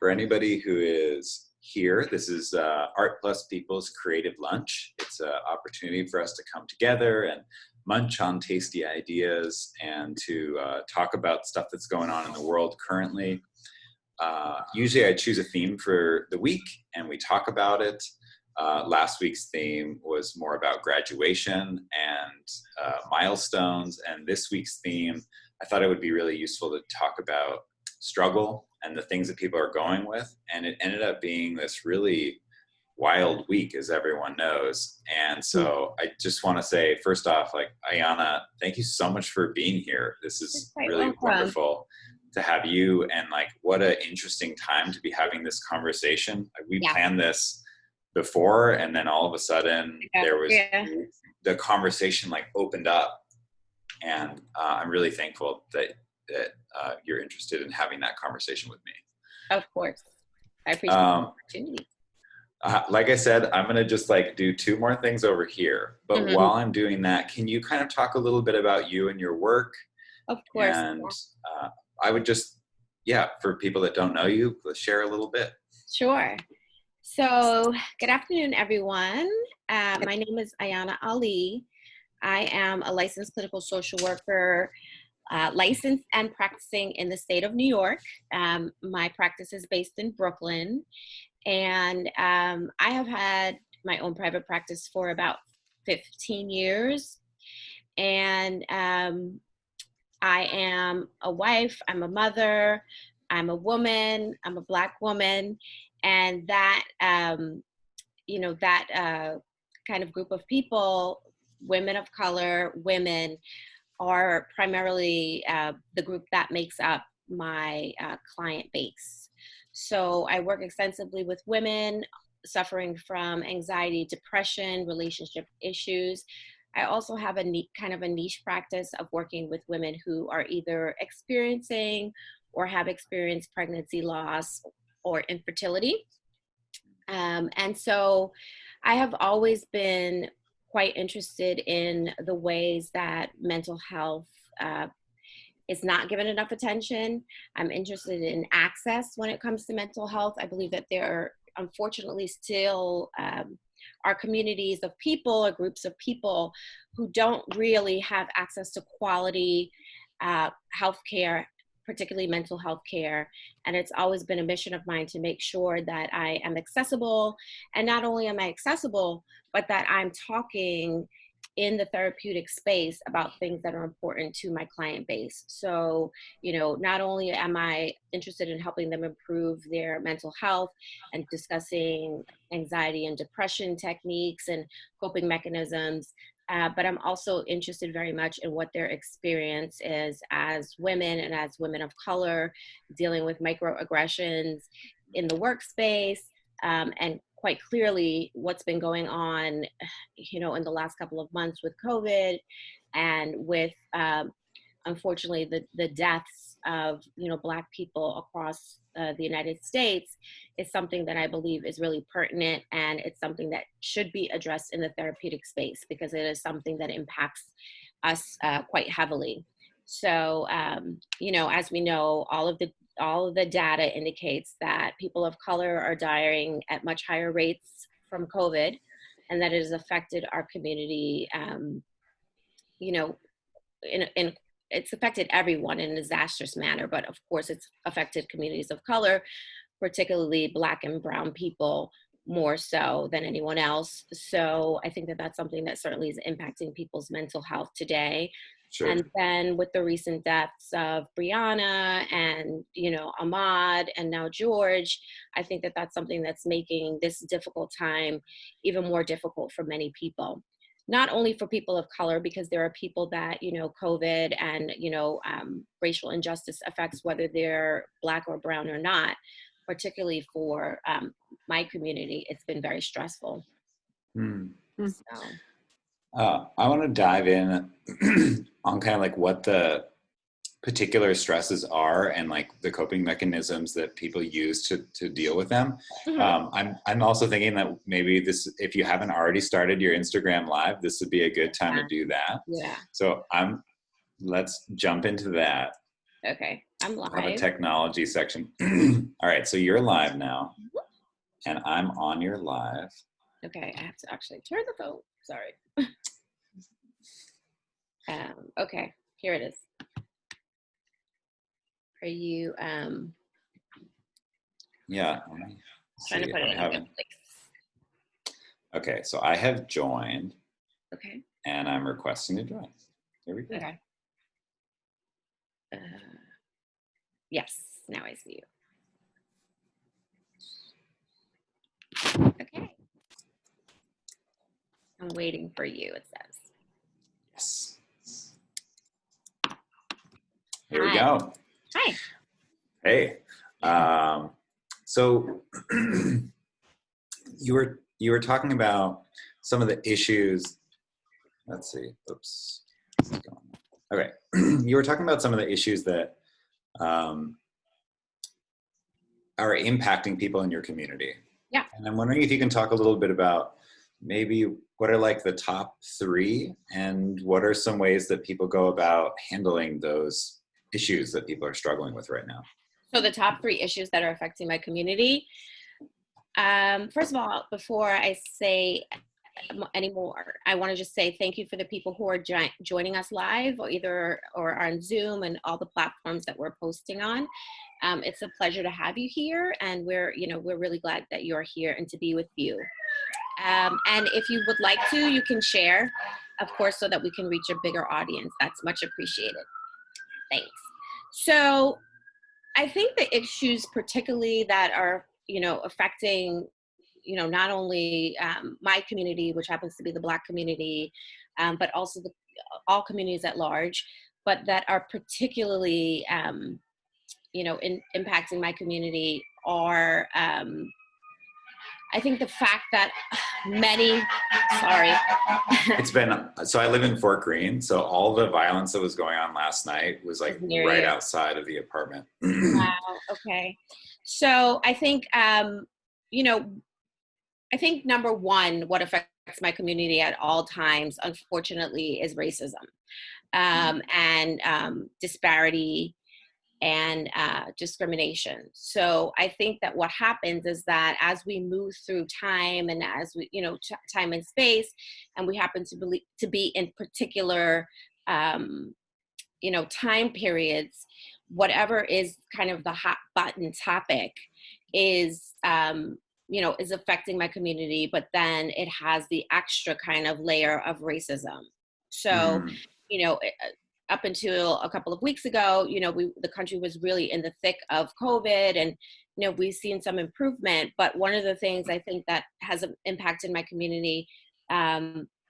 For anybody who is here, this is Art Plus People's Creative Lunch. It's an opportunity for us to come together and munch on tasty ideas and to talk about stuff that's going on in the world currently. Usually I choose a theme for the week and we talk about it. Last week's theme was more about graduation and milestones, and this week's theme, I thought it would be really useful to talk about struggle and the things that people are going with. And it ended up being this really wild week, as everyone knows. And so I just want to say, first off, like, Ayana, thank you so much for being here. This is really wonderful to have you, and like, what an interesting time to be having this conversation. We planned this before, and then all of a sudden there was the conversation like opened up, and I'm really thankful that you're interested in having that conversation with me. Of course. I appreciate the opportunity. Like I said, I'm going to just like do two more things over here. But while I'm doing that, can you kind of talk a little bit about you and your work? Of course. And I would just, for people that don't know you, let's share a little bit. Sure. So good afternoon, everyone. My name is Ayana Ali. I am a licensed clinical social worker, licensed and practicing in the state of New York. My practice is based in Brooklyn, and I have had my own private practice for about 15 years. And I am a wife, I'm a mother, I'm a woman, I'm a Black woman, and that, kind of group of people, women of color, women, are primarily the group that makes up my client base. So I work extensively with women suffering from anxiety, depression, relationship issues. I also have a niche practice of working with women who are either experiencing or have experienced pregnancy loss or infertility. And so I have always been quite interested in the ways that mental health is not given enough attention. I'm interested in access when it comes to mental health. I believe that there are, unfortunately, still are communities of people or groups of people who don't really have access to quality healthcare, particularly mental health care. And it's always been a mission of mine to make sure that I am accessible. And not only am I accessible, but that I'm talking in the therapeutic space about things that are important to my client base. So, not only am I interested in helping them improve their mental health and discussing anxiety and depression techniques and coping mechanisms, but I'm also interested very much in what their experience is as women and as women of color, dealing with microaggressions in the workspace, and quite clearly what's been going on, in the last couple of months with COVID and with, unfortunately, the deaths of, Black people across the United States is something that I believe is really pertinent, and it's something that should be addressed in the therapeutic space because it is something that impacts us quite heavily. So, as we know, all of the data indicates that people of color are dying at much higher rates from COVID, and that it has affected our community, it's affected everyone in a disastrous manner, but of course it's affected communities of color, particularly Black and brown people, more so than anyone else. So I think that that's something that certainly is impacting people's mental health today. Sure. And then with the recent deaths of Brianna and, Ahmad and now George, I think that that's something that's making this difficult time even more difficult for many people. Not only for people of color, because there are people that, COVID and, racial injustice affects whether they're Black or brown or not, particularly for my community, it's been very stressful. So. I want to dive in on kind of like what the particular stresses are and like the coping mechanisms that people use to deal with them. I'm also thinking that maybe if you haven't already started your Instagram live, this would be a good time to do that. Yeah. So let's jump into that. Okay. I'm We'll have a live. technology section. All right, so you're live now, and I'm on your live. Okay, I have to actually turn the phone. Sorry. Okay, here it is. Are you Yeah. trying to put it in a good place? Okay, so I have joined. Okay. And I'm requesting to join. Here we go. Okay. Yes, now I see you. Okay. I'm waiting for you, it says. Yes. Here we Hi. go. Hi. Hey. So you were talking about some of the issues. Let's see. Oops. Okay. You were talking about some of the issues that are impacting people in your community. Yeah. And I'm wondering if you can talk a little bit about maybe what are like the top 3 and what are some ways that people go about handling those issues that people are struggling with right now. So the top 3 issues that are affecting my community. First of all, before I say anymore, I want to just say thank you for the people who are joining us live or on Zoom and all the platforms that we're posting on. It's a pleasure to have you here, and we're really glad that you're here and to be with you. And if you would like to, you can share, of course, so that we can reach a bigger audience. That's much appreciated. Thanks. So I think the issues particularly that are, affecting, not only my community, which happens to be the Black community, but also all communities at large, but that are particularly, impacting my community are, I think the fact that It's been, so I live in Fort Greene, so all the violence that was going on last night was like right outside of the apartment. Wow, okay. So I think, I think number one, what affects my community at all times, unfortunately, is racism and disparity and discrimination. So I think that what happens is that as we move through time and as we, time and space, and we happen to be in particular, time periods, whatever is kind of the hot button topic is, is affecting my community, but then it has the extra kind of layer of racism. So, up until a couple of weeks ago, the country was really in the thick of COVID, and we've seen some improvement. But one of the things I think that has impacted my community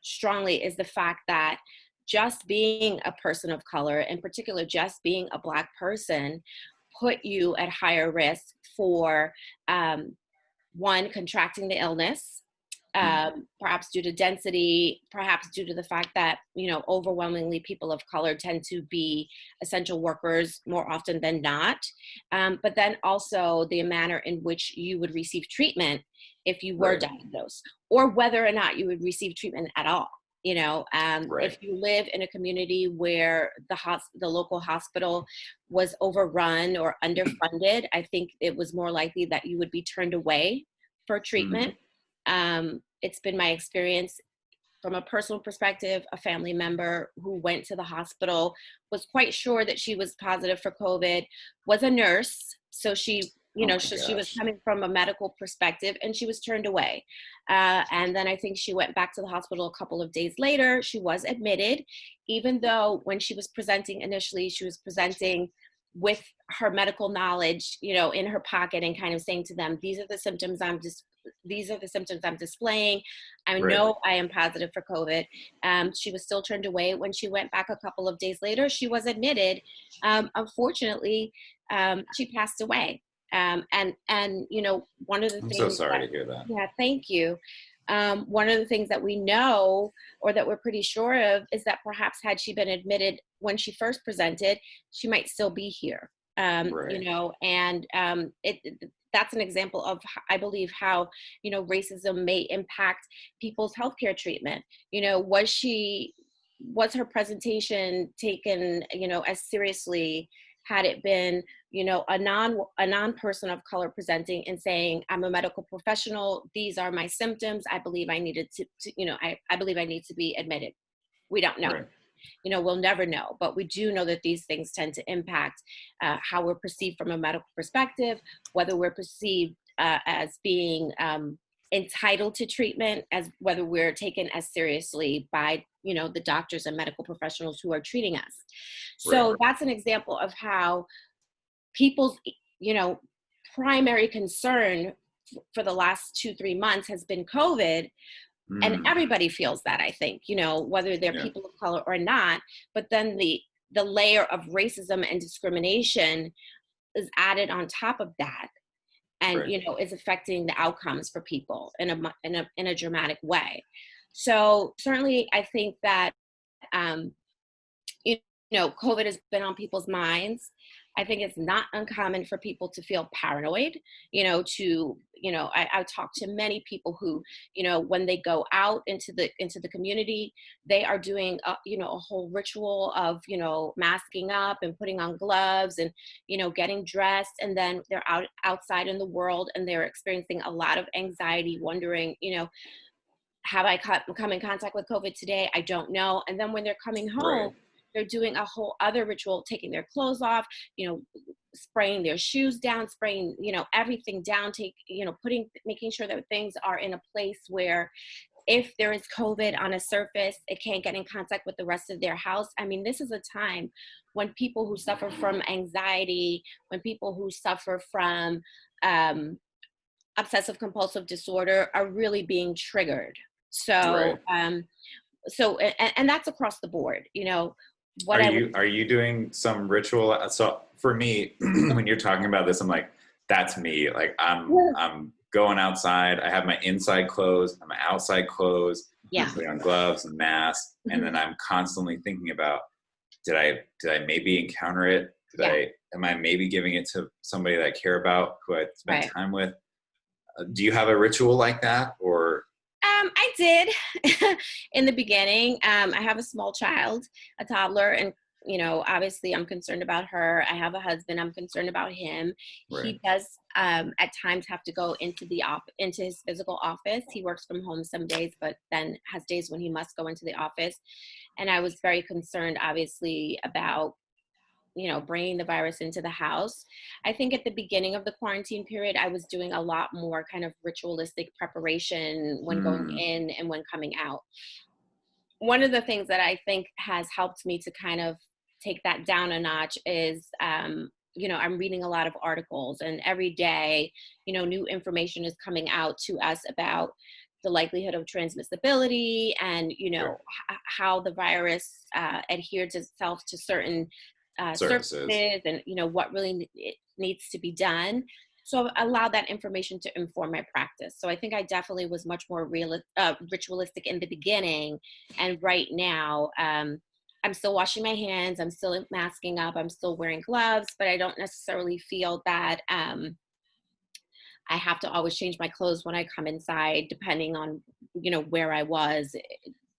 strongly is the fact that just being a person of color, in particular, just being a Black person, put you at higher risk for one, contracting the illness. Perhaps due to density, perhaps due to the fact that, overwhelmingly people of color tend to be essential workers more often than not. But then also the manner in which you would receive treatment if you were diagnosed, or whether or not you would receive treatment at all. If you live in a community where the local hospital was overrun or underfunded, I think it was more likely that you would be turned away for treatment. It's been my experience from a personal perspective. A family member who went to the hospital was quite sure that she was positive for COVID, was a nurse. So she, she was coming from a medical perspective, and she was turned away. And then I think she went back to the hospital a couple of days later. She was admitted, even though when she was presenting initially, she was presenting with her medical knowledge, in her pocket, and kind of saying to them, these are the symptoms I'm displaying. I know I am positive for COVID. She was still turned away. When she went back a couple of days later, she was admitted. Unfortunately, she passed away. And one of the things. I'm so sorry to hear that. Yeah, thank you. One of the things that we know, or that we're pretty sure of, is that perhaps had she been admitted when she first presented, she might still be here. And that's an example of, I believe, how, racism may impact people's healthcare treatment. Was her presentation taken, as seriously had it been, a non person of color presenting and saying, I'm a medical professional, these are my symptoms, I believe I needed I believe I need to be admitted. We don't know. Right. We'll never know, but we do know that these things tend to impact how we're perceived from a medical perspective, whether we're perceived as being entitled to treatment, as whether we're taken as seriously by, the doctors and medical professionals who are treating us. So Right. that's an example of how people's, primary concern for the last 2-3 months has been COVID. And Mm. everybody feels that, I think, whether they're Yeah. people of color or not. But then the layer of racism and discrimination is added on top of that, and Right. is affecting the outcomes for people in a dramatic way. So certainly, I think that um, COVID has been on people's minds. I think it's not uncommon for people to feel paranoid, I talk to many people who, when they go out into the community, they are doing, a whole ritual of, masking up and putting on gloves and, getting dressed. And then they're outside in the world and they're experiencing a lot of anxiety, wondering, have I come in contact with COVID today? I don't know. And then when they're coming Right. home, they're doing a whole other ritual, taking their clothes off, spraying their shoes down, spraying, everything down, making sure that things are in a place where if there is COVID on a surface, it can't get in contact with the rest of their house. I mean, this is a time when people who suffer from anxiety, when people who suffer from obsessive compulsive disorder are really being triggered. Right. And that's across the board, what Are I would. you doing some ritual? So for me, when you're talking about this, I'm like, that's me. Like I'm going outside. I have my inside clothes, and my outside clothes. Yeah. I'm putting on gloves and masks, and then I'm constantly thinking about, did I maybe encounter it? Am I maybe giving it to somebody that I care about, who I spent Right. time with? Do you have a ritual like that, or? I did in the beginning. I have a small child, a toddler, and obviously I'm concerned about her. I have a husband, I'm concerned about him. Right. He does at times have to go into into his physical office. He works from home some days, but then has days when he must go into the office. And I was very concerned, obviously, about bringing the virus into the house. I think at the beginning of the quarantine period, I was doing a lot more kind of ritualistic preparation when going Mm. in and when coming out. One of the things that I think has helped me to kind of take that down a notch is, I'm reading a lot of articles, and every day, new information is coming out to us about the likelihood of transmissibility and, Sure. how the virus adheres itself to certain Surfaces. services and, what really it needs to be done. So I allowed that information to inform my practice. So I think I definitely was much more ritualistic in the beginning. And right now, I'm still washing my hands. I'm still masking up. I'm still wearing gloves, but I don't necessarily feel that I have to always change my clothes when I come inside, depending on, where I was.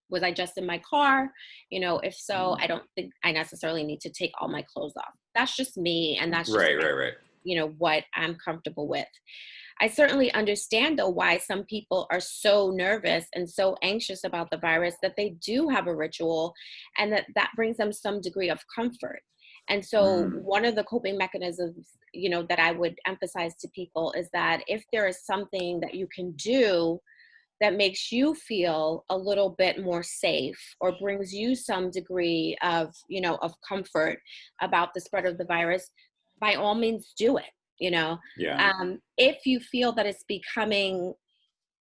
Was I just in my car? If so, I don't think I necessarily need to take all my clothes off. That's just me. And that's just, Right. what I'm comfortable with. I certainly understand, though, why some people are so nervous and so anxious about the virus that they do have a ritual, and that brings them some degree of comfort. And so Mm. one of the coping mechanisms, that I would emphasize to people is that if there is something that you can do that makes you feel a little bit more safe or brings you some degree of, of comfort about the spread of the virus, by all means do it. Yeah. If you feel that it's becoming,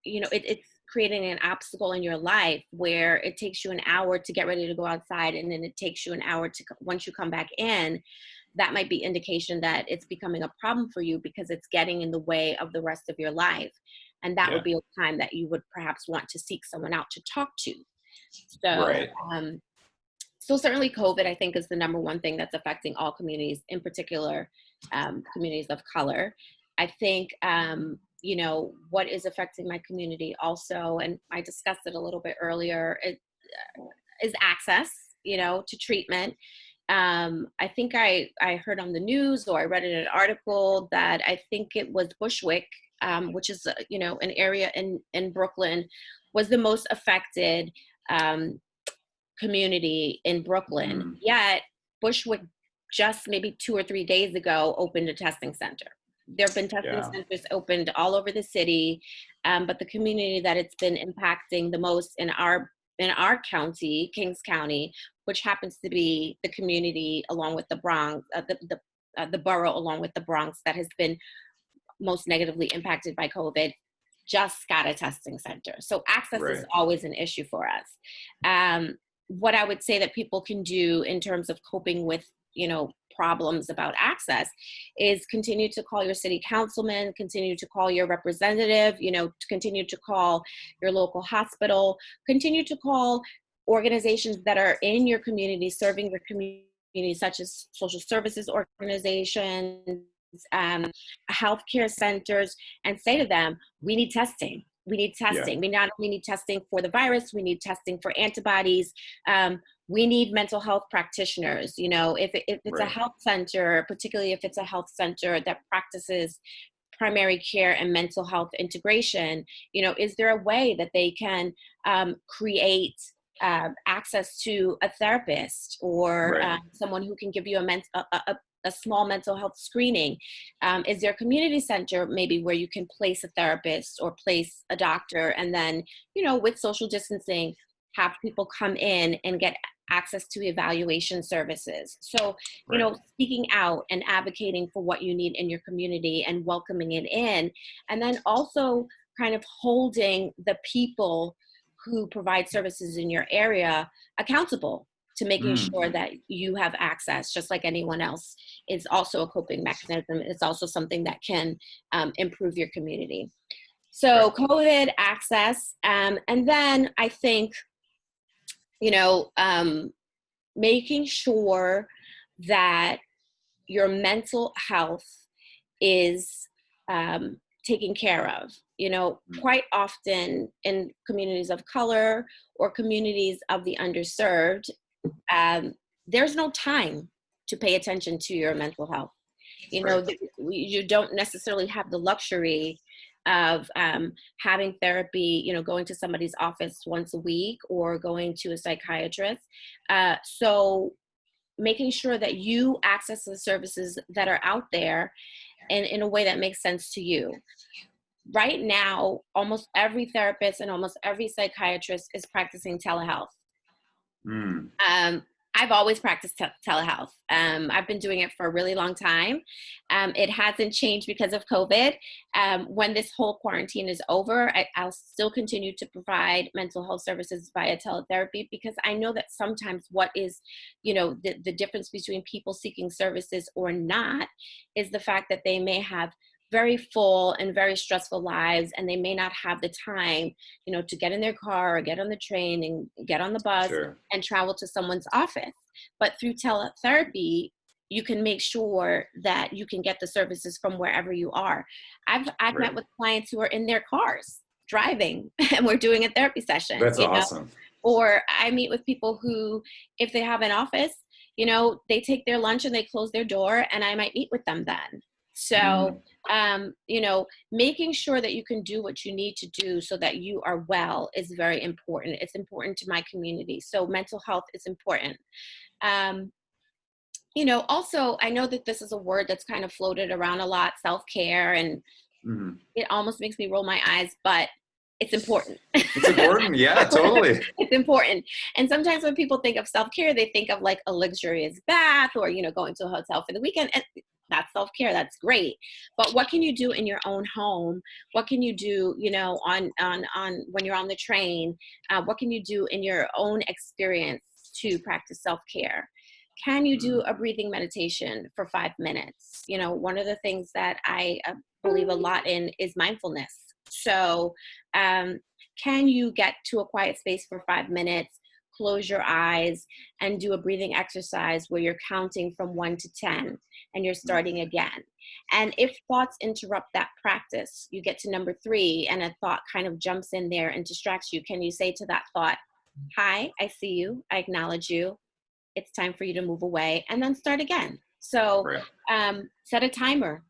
it's creating an obstacle in your life where it takes you an hour to get ready to go outside and then it takes you an hour to, once you come back in, that might be indication that it's becoming a problem for you because it's getting in the way of the rest of your life. And that Yeah. would be a time that you would perhaps want to seek someone out to talk to. So, Right. so certainly COVID, I think, is the number one thing that's affecting all communities, in particular, communities of color. I think, what is affecting my community also, and I discussed it a little bit earlier, is access, to treatment. I think I heard on the news, or I read in an article, that I think it was Bushwick, which is, an area in Brooklyn, was the most affected um, community in Brooklyn. Mm, Yet Bushwick just maybe 2 or 3 days ago opened a testing center. There have been testing yeah. centers opened all over the city, but the community that it's been impacting the most in our county, Kings County, which happens to be the community along with the Bronx, the borough along with the Bronx, that has been most negatively impacted by COVID, just got a testing center. So access is Right. always an issue for us. What I would say that people can do in terms of coping with, problems about access, is continue to call your city councilman, continue to call your representative, continue to call your local hospital, continue to call organizations that are in your community, serving your community, such as social services organizations, um, healthcare centers, and say to them, we need testing. We need Yeah. testing. We not only need testing for the virus, we need testing for antibodies. We need mental health practitioners. If it's a Right. health center, particularly if it's a health center that practices primary care and mental health integration, is there a way that they can create access to a therapist, or Right. someone who can give you a small mental health screening? Is there a community center maybe where you can place a therapist or place a doctor, and then, with social distancing, have people come in and get access to evaluation services? So, Right. speaking out and advocating for what you need in your community and welcoming it in, and then also kind of holding the people who provide services in your area accountable to making sure Mm, that you have access just like anyone else, is also a coping mechanism. It's also something that can improve your community. So right. COVID access, and then I think, you know, um, making sure that your mental health is taken care of. Mm, Quite often in communities of color or communities of the underserved, um, there's no time to pay attention to your mental health. right. You don't necessarily have the luxury of having therapy, going to somebody's office once a week or going to a psychiatrist. So making sure that you access the services that are out there and in a way that makes sense to you. Right now, almost every therapist and almost every psychiatrist is practicing telehealth. Mm, Um, I've always practiced telehealth. I've been doing it for a really long time. It hasn't changed because of COVID. When this whole quarantine is over, I'll still continue to provide mental health services via teletherapy, because I know that sometimes what is, the difference between people seeking services or not is the fact that they may have very full and very stressful lives, and they may not have the time, to get in their car or get on the train and get on the bus sure. and travel to someone's office. But through teletherapy, you can make sure that you can get the services from wherever you are. I've met Right. with clients who are in their cars driving and we're doing a therapy session, That's awesome. or I meet with people who, if they have an office, they take their lunch and they close their door, and I might meet with them then. So, Mm, making sure that you can do what you need to do so that you are well is very important. It's important to my community. So mental health is important. Um, also, I know that this is a word that's kind of floated around a lot, self-care, and mhm. it almost makes me roll my eyes, but it's important. It's important. Yeah, totally. It's important. And sometimes when people think of self-care, they think of like a luxurious bath or, going to a hotel for the weekend. And that's self-care. That's great. But what can you do in your own home? What can you do, on when you're on the train? What can you do in your own experience to practice self-care? Can you do Mm, a breathing meditation for 5 minutes? One of the things that I believe a lot in is mindfulness. So, can you get to a quiet space for 5 minutes, close your eyes, and do a breathing exercise where you're counting from 1 to 10 and you're mm, starting again? And if thoughts interrupt that practice, you get to number 3 and a thought kind of jumps in there and distracts you. Can you say to that thought, "Hi, I see you. I acknowledge you. it's time for you to move away and then start again. So Right. set a timer,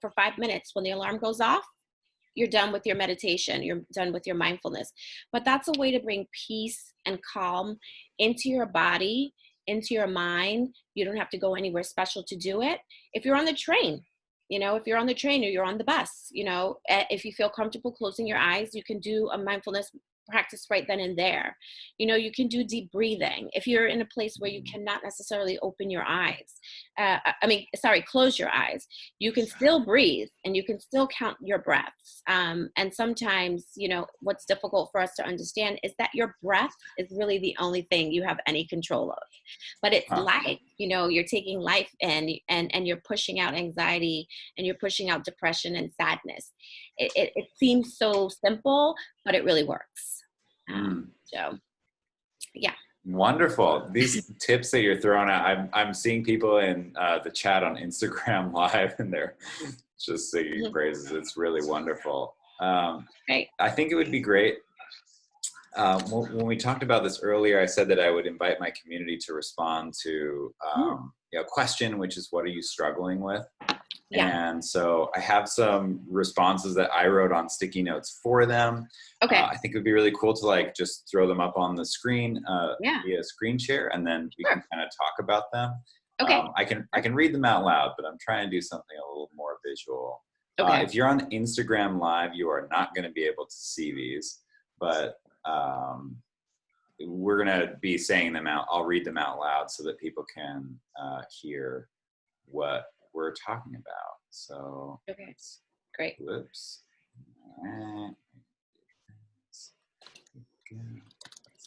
for 5 minutes. When the alarm goes off, you're done with your meditation, you're done with your mindfulness. But that's a way to bring peace and calm into your body, into your mind. You don't have to go anywhere special to do it. If you're on the train, if you're on the train or you're on the bus, if you feel comfortable closing your eyes, you can do a mindfulness practice right then and there. You can do deep breathing. If you're in a place where you cannot necessarily open your eyes, close your eyes, you can still breathe and you can still count your breaths. And sometimes, what's difficult for us to understand is that your breath is really the only thing you have any control of. But it's life, you're taking life in and you're pushing out anxiety and you're pushing out depression and sadness. It seems so simple, but it really works. So, yeah. Wonderful. These tips that you're throwing out, I'm seeing people in the chat on Instagram Live, and they're just singing praises. It's really wonderful. Great. I think it would be great. When we talked about this earlier, I said that I would invite my community to respond to a question, which is, what are you struggling with? Yeah. And so I have some responses that I wrote on sticky notes for them. Okay. I think it would be really cool to just throw them up on the screen via screen share, and then we can kind of talk about them. Okay. I can read them out loud, but I'm trying to do something a little more visual. Okay. If you're on Instagram Live, you are not going to be able to see these, but we're going to be saying them out. I'll read them out loud so that people can hear what we're talking about. So okay, great. Whoops. That's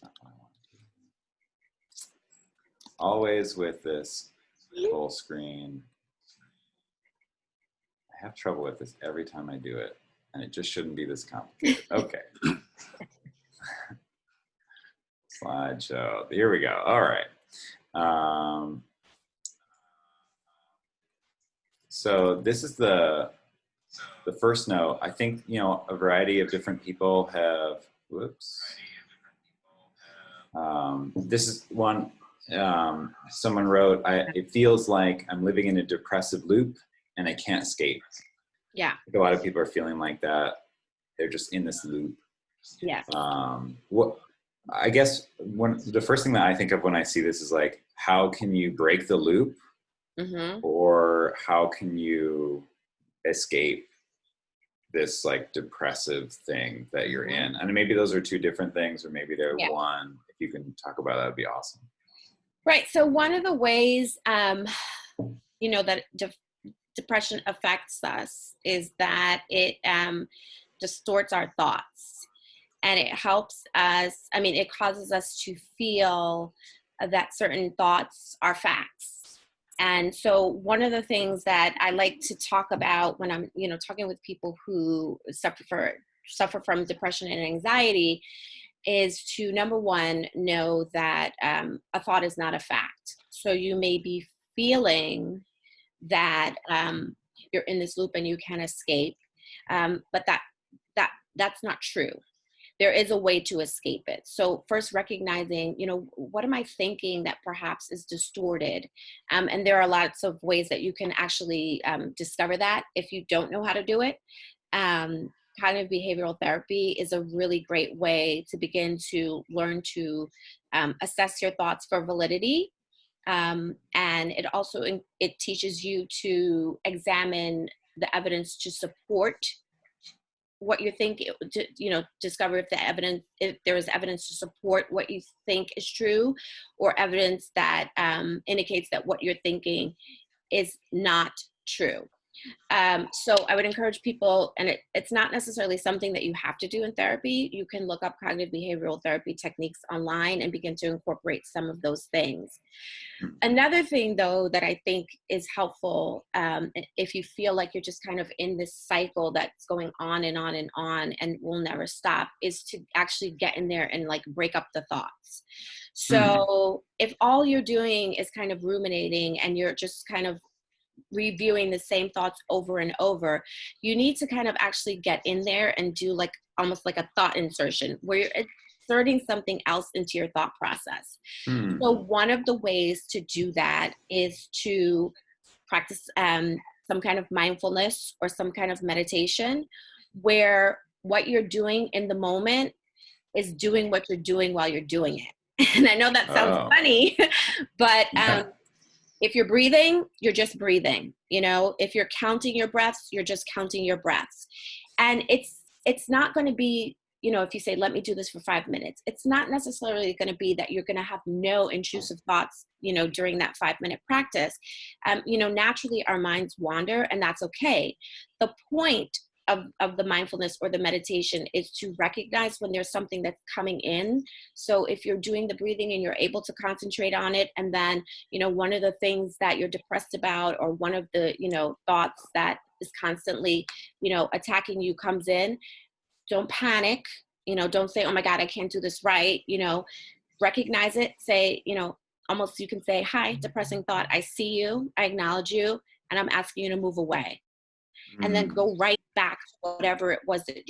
not what I want to do. Always with this full screen. I have trouble with this every time I do it, and it just shouldn't be this complicated. Okay. Slideshow. Here we go. All right. So this is the first note. I think, a variety of different people have, this is one, someone wrote, it feels like I'm living in a depressive loop and I can't escape. Yeah. A lot of people are feeling like that. They're just in this loop. Yeah. I guess the first thing that I think of when I see this is how can you break the loop? Mm-hmm. Or how can you escape this depressive thing that you're in? And maybe those are two different things, or maybe they're one. If you can talk about that, would be awesome. Right. So one of the ways, that depression affects us is that it distorts our thoughts, and it helps us. It causes us to feel that certain thoughts are facts. And so one of the things that I like to talk about when I'm, talking with people who suffer from depression and anxiety is to, number one, know that a thought is not a fact. So you may be feeling that you're in this loop and you can't escape, but that's not true. There is a way to escape it. So first recognizing, what am I thinking that perhaps is distorted? And there are lots of ways that you can actually discover that if you don't know how to do it. Cognitive behavioral therapy is a really great way to begin to learn to assess your thoughts for validity. And it also, it teaches you to examine the evidence to support what you think, discover if there is evidence to support what you think is true, or evidence that indicates that what you're thinking is not true. So I would encourage people, and it's not necessarily something that you have to do in therapy. You can look up cognitive behavioral therapy techniques online and begin to incorporate some of those things. Another thing, though, that I think is helpful, if you feel like you're just kind of in this cycle that's going on and on and on and will never stop, is to actually get in there and break up the thoughts. So if all you're doing is kind of ruminating and you're just kind of reviewing the same thoughts over and over, you need to kind of actually get in there and do almost like a thought insertion where inserting something else into your thought process. Hmm. So one of the ways to do that is to practice some kind of mindfulness or some kind of meditation, where what you're doing in the moment is doing what you're doing while you're doing it. And I know that sounds Oh. funny, but Yeah. if you're breathing, you're just breathing. If you're counting your breaths, you're just counting your breaths. And it's not going to be, if you say, let me do this for 5 minutes, it's not necessarily going to be that you're going to have no intrusive thoughts, during that 5-minute practice. Naturally our minds wander, and that's okay. The point of the mindfulness or the meditation is to recognize when there's something that's coming in. So if you're doing the breathing and you're able to concentrate on it, and then, one of the things that you're depressed about, or one of the, thoughts that is constantly, attacking you comes in, don't panic. Don't say, oh my God, I can't do this right. Recognize it, say, almost you can say, hi, depressing thought, I see you, I acknowledge you, and I'm asking you to move away. And then Hmm. go right back to whatever it was that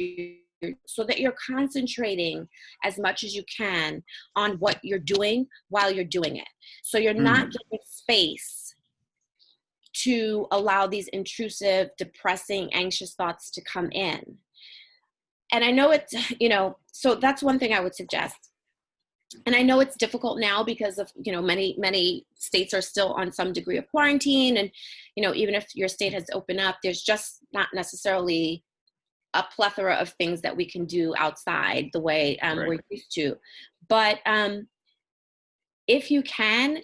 so that you're concentrating as much as you can on what you're doing while you're doing it. So you're not Hmm. giving space to allow these intrusive, depressing, anxious thoughts to come in. And I know it's, so that's one thing I would suggest. And I know it's difficult now because of, many states are still on some degree of quarantine. And, even if your state has opened up, there's just not necessarily a plethora of things that we can do outside the way Right. we're used to. But if you can,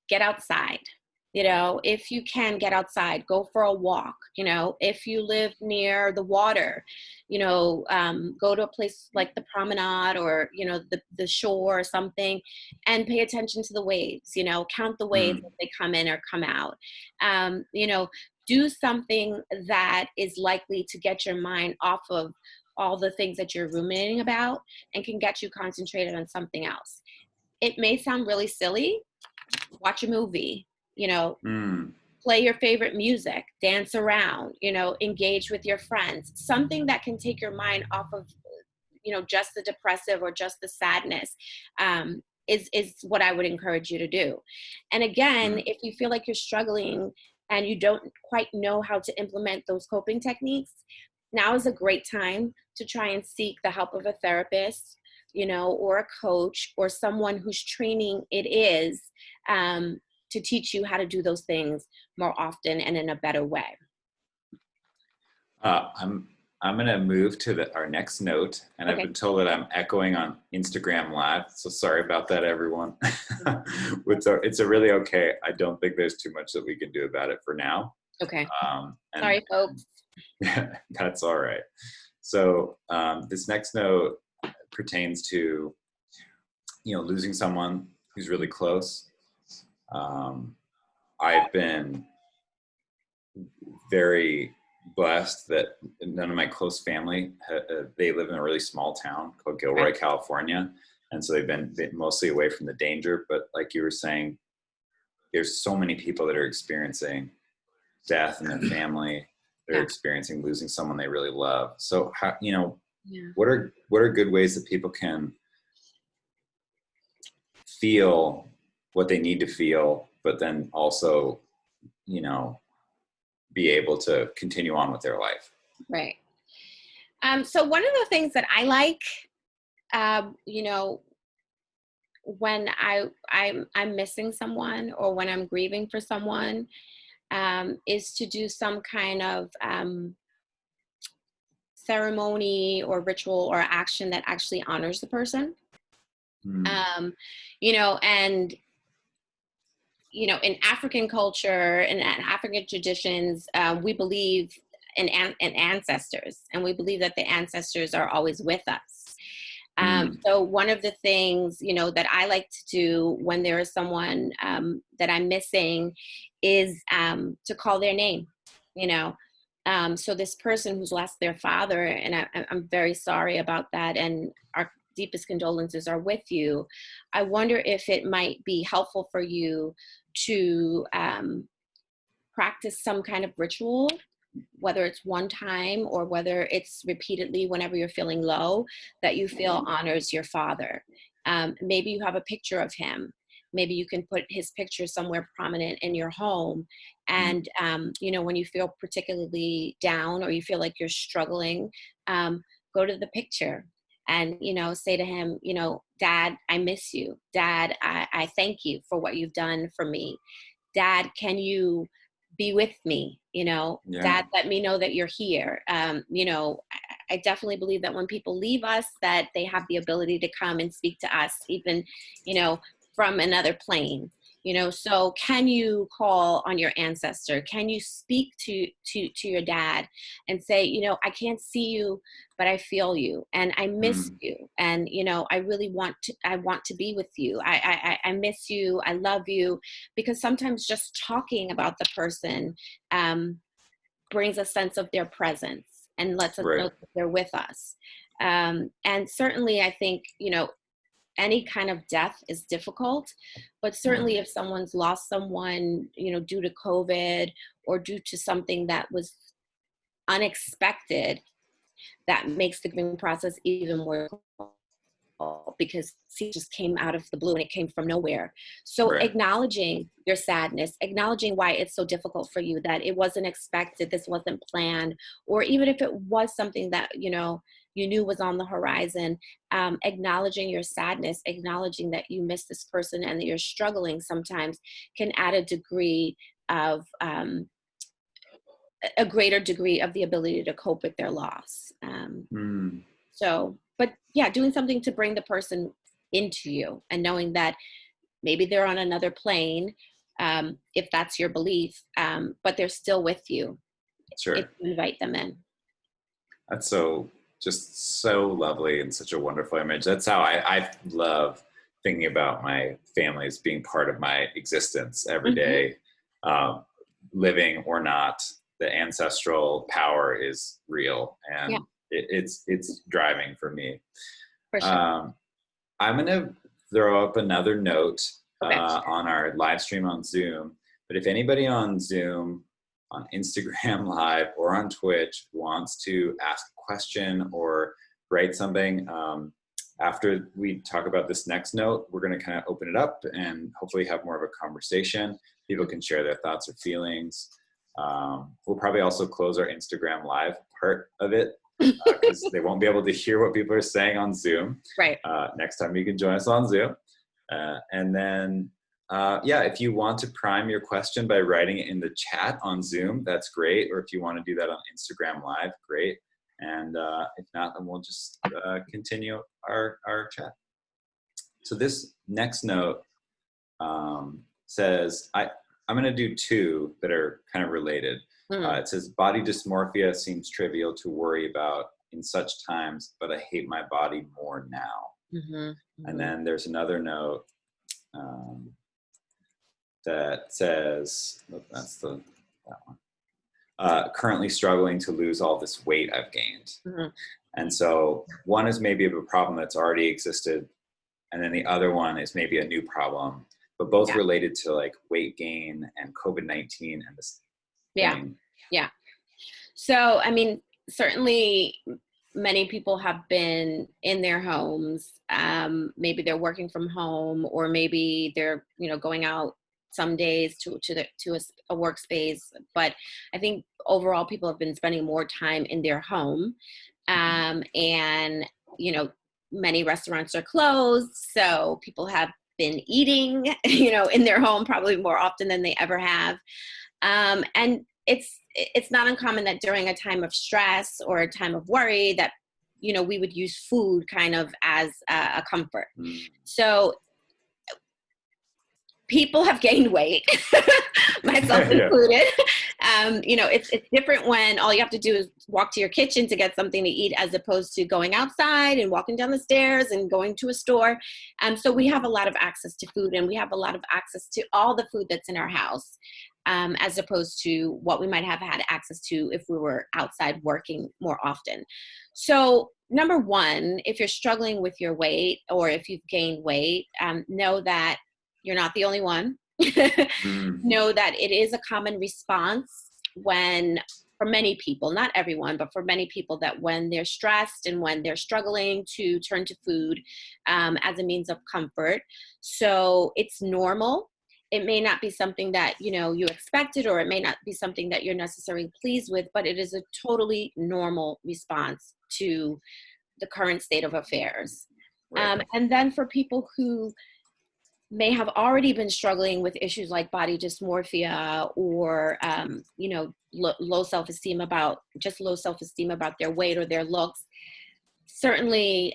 get outside. If you can get outside, go for a walk. If you live near the water, go to a place like the promenade, or the shore or something, and pay attention to the waves. Count the waves Hmm. as they come in or come out. Do something that is likely to get your mind off of all the things that you're ruminating about, and can get you concentrated on something else. It may sound really silly. Watch a movie, Hmm. play your favorite music, dance around, engage with your friends, something that can take your mind off of, just the depressive or just the sadness, is what I would encourage you to do. And again, Hmm. if you feel like you're struggling and you don't quite know how to implement those coping techniques, now is a great time to try and seek the help of a therapist, or a coach, or someone whose training it is, to teach you how to do those things more often and in a better way. I'm gonna move to our next note, and I've Okay. been told that I'm echoing on Instagram Live, so sorry about that, everyone. It's a really okay. I don't think there's too much that we can do about it for now. Okay. And Sorry, folks. that's all right. So this next note pertains to losing someone who's really close. I've been very blessed that none of my close family, they live in a really small town called Gilroy, California. And so they've been mostly away from the danger. But like you were saying, there's so many people that are experiencing death in their family. They're Yeah. experiencing losing someone they really love. So how, Yeah. what are good ways that people can feel what they need to feel, but then also, be able to continue on with their life? Right. So one of the things that I like, when I'm missing someone, or when I'm grieving for someone, is to do some kind of ceremony or ritual or action that actually honors the person. Mm. And in African culture and African traditions, we believe in ancestors, and we believe that the ancestors are always with us. Mm. So one of the things, that I like to do when there is someone that I'm missing is to call their name. So this person who's lost their father, and I'm very sorry about that, and our deepest condolences are with you. I wonder if it might be helpful for you to practice some kind of ritual whether it's one time or whether it's repeatedly whenever you're feeling low, that you feel honors your father. Maybe you have a picture of him. Maybe you can put his picture somewhere prominent in your home. And, you know, when you feel particularly down or you feel like you're struggling, go to the picture and, you know, say to him, you know, Dad, I miss you. Dad, I thank you for what you've done for me. Dad, can you be with me? You know, Yeah. Dad, let me know that you're here. You know, I definitely believe that when people leave us, that they have the ability to come and speak to us, even, you know, from another plane. You know, so can you call on your ancestor? Can you speak to your dad and say, you know, I can't see you, but I feel you and I miss you. And, you know, I really want to be with you. I miss you. I love you. Because sometimes just talking about the person brings a sense of their presence and lets us know that they're with us. And certainly I think, you know, any kind of death is difficult, but certainly if someone's lost someone, you know, due to COVID or due to something that was unexpected, that makes the grieving process even more difficult because it just came out of the blue and it came from nowhere. So acknowledging your sadness, acknowledging why it's so difficult for you, that it wasn't expected, this wasn't planned, or even if it was something that, you know, you knew was on the horizon, acknowledging your sadness, acknowledging that you miss this person and that you're struggling sometimes can add a degree of, a greater degree of the ability to cope with their loss. So, but yeah, doing something to bring the person into you and knowing that maybe they're on another plane, if that's your belief, but they're still with you. Sure. If you invite them in. That's just so lovely and such a wonderful image. That's how I love thinking about my family as being part of my existence every day, living or not. The ancestral power is real, and it's driving for me. For sure. I'm gonna throw up another note on our live stream on Zoom. But if anybody on Zoom, on Instagram Live, or on Twitch wants to ask a question or write something, after we talk about this next note, we're going to kind of open it up and hopefully have more of a conversation. People can share their thoughts or feelings. We'll probably also close our Instagram Live part of it because they won't be able to hear what people are saying on Zoom. Right. Next time you can join us on Zoom. And then, if you want to prime your question by writing it in the chat on Zoom, that's great. Or if you want to do that on Instagram Live, great. And if not, then we'll just continue our chat. So this next note says, I'm going to do two that are kind of related. It says, body dysmorphia seems trivial to worry about in such times, but I hate my body more now. And then there's another note that says, that's that one. Currently struggling to lose all this weight I've gained. And so one is maybe of a problem that's already existed, and then the other one is maybe a new problem, but both related to like weight gain and COVID-19 and this thing. Yeah. So, I mean, certainly many people have been in their homes. Maybe they're working from home, or maybe they're, you know, going out some days to a workspace. But I think overall people have been spending more time in their home. And, you know, many restaurants are closed. So people have been eating, you know, in their home probably more often than they ever have. And it's not uncommon that during a time of stress or a time of worry that, you know, we would use food kind of as a comfort. So people have gained weight, myself included. You know, it's different when all you have to do is walk to your kitchen to get something to eat, as opposed to going outside and walking down the stairs and going to a store. So we have a lot of access to food, and we have a lot of access to all the food that's in our house, as opposed to what we might have had access to if we were outside working more often. So number one, if you're struggling with your weight, or if you've gained weight, know that you're not the only one. Know that it is a common response when for many people, not everyone, but for many people, that when they're stressed and when they're struggling, to turn to food as a means of comfort. So it's normal. It may not be something that, you know, you expected, or it may not be something that you're necessarily pleased with, but it is a totally normal response to the current state of affairs. Right. And then for people who may have already been struggling with issues like body dysmorphia, or you know, low self-esteem about their weight or their looks, certainly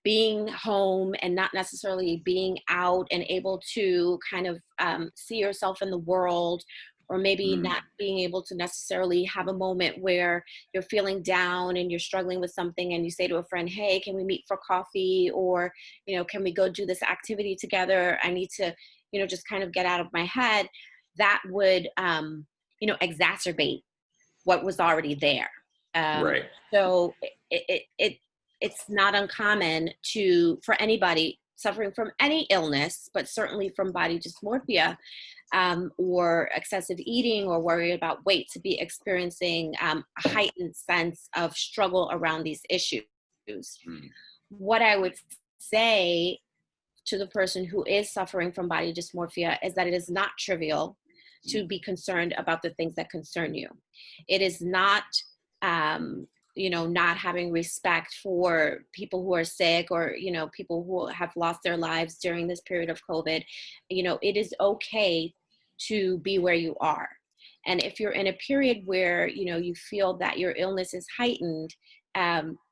being home and not necessarily being out and able to kind of see yourself in the world, or maybe not being able to necessarily have a moment where you're feeling down and you're struggling with something, and you say to a friend, hey, can we meet for coffee? Or, you know, can we go do this activity together? I need to, you know, just kind of get out of my head. That would, you know, exacerbate what was already there. Right. So it's not uncommon for anybody suffering from any illness, but certainly from body dysmorphia, or excessive eating, or worry about weight, to be experiencing a heightened sense of struggle around these issues. What I would say to the person who is suffering from body dysmorphia is that it is not trivial to be concerned about the things that concern you. It is not, you know, not having respect for people who are sick, or, you know, people who have lost their lives during this period of COVID. You know, it is okay to be where you are. And if you're in a period where, you know, you feel that your illness is heightened,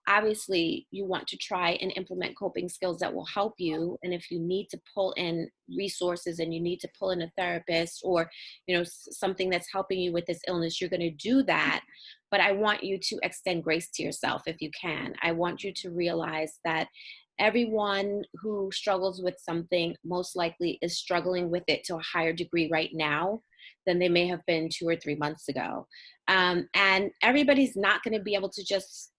obviously you want to try and implement coping skills that will help you. And if you need to pull in resources and you need to pull in a therapist, or, you know, something that's helping you with this illness, you're going to do that. But I want you to extend grace to yourself if you can. I want you to realize that everyone who struggles with something most likely is struggling with it to a higher degree right now than they may have been 2 or 3 months ago. And everybody's not going to be able to just